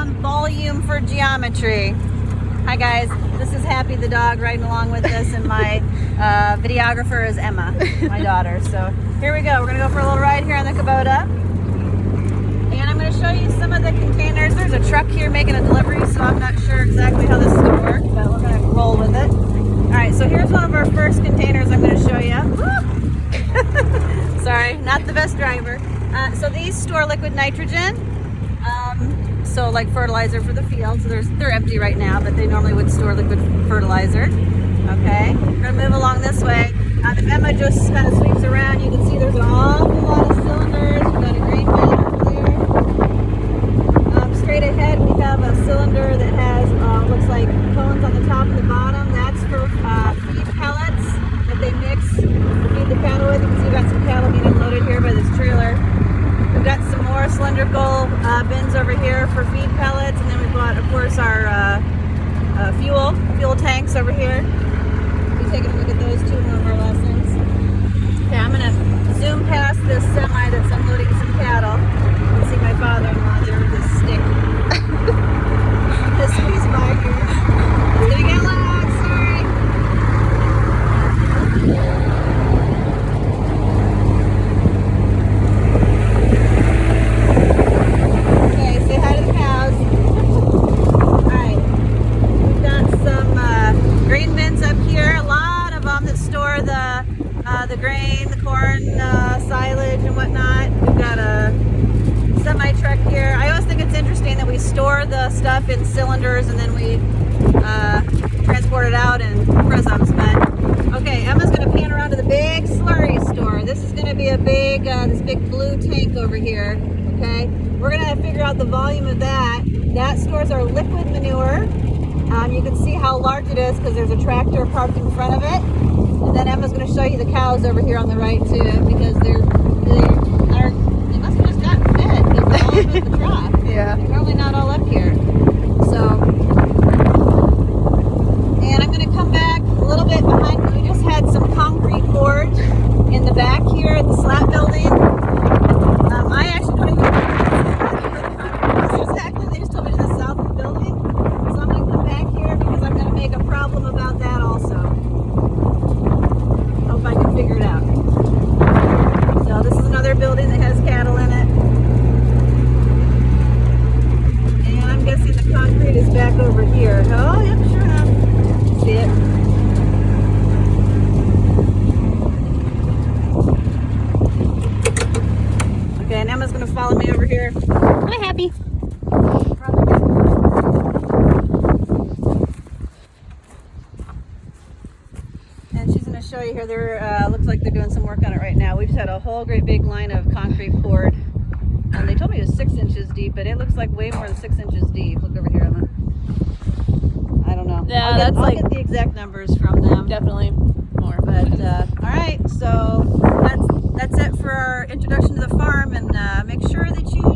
pound volume for geometry. Hi guys, this is Happy the dog riding along with us, and my videographer is Emma, my daughter. So here we go. We're gonna go for a little ride here on the Kubota, and I'm gonna show you some of the containers. There's a truck here making a delivery, so I'm not sure exactly how this is gonna work, but we're gonna roll with it. All right, so here's one of our first containers I'm gonna show you. Sorry, not the best driver. So these store liquid nitrogen, so like fertilizer for the field. So they're empty right now, but they normally would store liquid fertilizer. Okay, we're gonna move along this way. If Emma just kind of sweeps around, you can see there's an awful lot of cylinders. We've got a grain bin over there. Straight ahead, we have a cylinder that has looks like cones on the top and the bottom. That's for feed pellets that they mix to feed the cattle with. You can see we've got some cattle being unloaded here by this trailer. We've got some more cylindrical bins over here for feed pellets, and then we've got, of course, our fuel tanks over here. We'll be taking a look at those too in one of our lessons. Okay, I'm going to zoom past this semi that's unloading some cattle. You can see my father-in-law there with his stick. Just squeeze by here. It's going to get loud, sorry. The grain, the corn, silage and whatnot. We've got a semi truck here. I always think it's interesting that we store the stuff in cylinders and then we transport it out in prisms. But okay, Emma's going to pan around to the big slurry store. This is going to be a big, this big blue tank over here. Okay, we're going to figure out the volume of that. That stores our liquid manure. You can see how large it is because there's a tractor parked in front of it. And then Emma's going to show you the cows over here on the right too, because they must have just gotten fed. They're all over the trough. Yeah. They're probably not all up here. So, and I'm going to come back a little bit behind. We just had some concrete poured in the back here at the slat building. I actually don't even know exactly. They just told me to the south of the building. So I'm going to come back here because I'm going to make a problem about that also. Hope I can figure it out. So this is another building that has cattle in it. And I'm guessing the concrete is back over here. Oh, yep, sure enough. See it? Okay, and Emma's going to follow me over here. Hi, Happy. And she's going to show you here. There looks like they're doing some work on it right now. We just had a whole great big line of concrete poured. And they told me it was 6 inches deep, but it looks like way more than 6 inches deep. Look over here, Emma. I don't know. Yeah, I'll get the exact numbers from them. Definitely more. But all right, so that's it for our introduction to the farm, and make sure that you